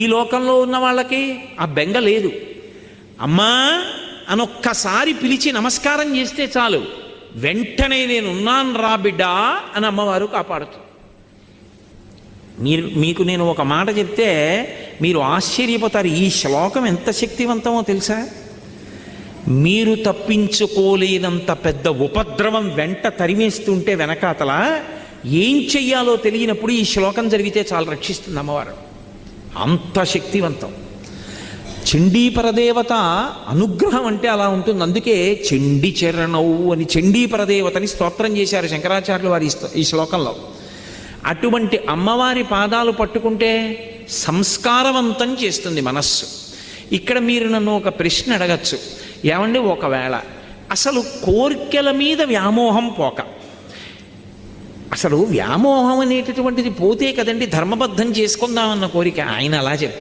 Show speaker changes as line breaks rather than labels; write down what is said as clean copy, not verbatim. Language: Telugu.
ఈ లోకంలో ఉన్న వాళ్ళకి ఆ బెంగ లేదు. అమ్మా అనొక్కసారి పిలిచి నమస్కారం చేస్తే చాలు, వెంటనే నేనున్నాను రా బిడ్డా అని అమ్మవారు కాపాడుతుంది. మీకు నేను ఒక మాట చెప్తే మీరు ఆశ్చర్యపోతారు. ఈ శ్లోకం ఎంత శక్తివంతమో తెలుసా? మీరు తప్పించుకోలేనంత పెద్ద ఉపద్రవం వెంట తరిమేస్తుంటే వెనకాతల ఏం చెయ్యాలో తెలియనప్పుడు ఈ శ్లోకం జరిగితే చాలా రక్షిస్తుంది అమ్మవారు. అంత శక్తివంతం. చండీపరదేవత అనుగ్రహం అంటే అలా ఉంటుంది. అందుకే చండీ చరణవు అని చండీపరదేవతని స్తోత్రం చేశారు శంకరాచార్యులు వారి ఈ శ్లోకంలో. అటువంటి అమ్మవారి పాదాలు పట్టుకుంటే సంస్కారవంతం చేస్తుంది మనస్సు. ఇక్కడ మీరు నన్ను ఒక ప్రశ్న అడగచ్చు, ఏమండి ఒకవేళ అసలు కోర్కెల మీద వ్యామోహం పోక, అసలు వ్యామోహం అనేటటువంటిది పోతే కదండి ధర్మబద్ధం చేసుకుందామన్న కోరిక. ఆయన అలా చెప్పారు.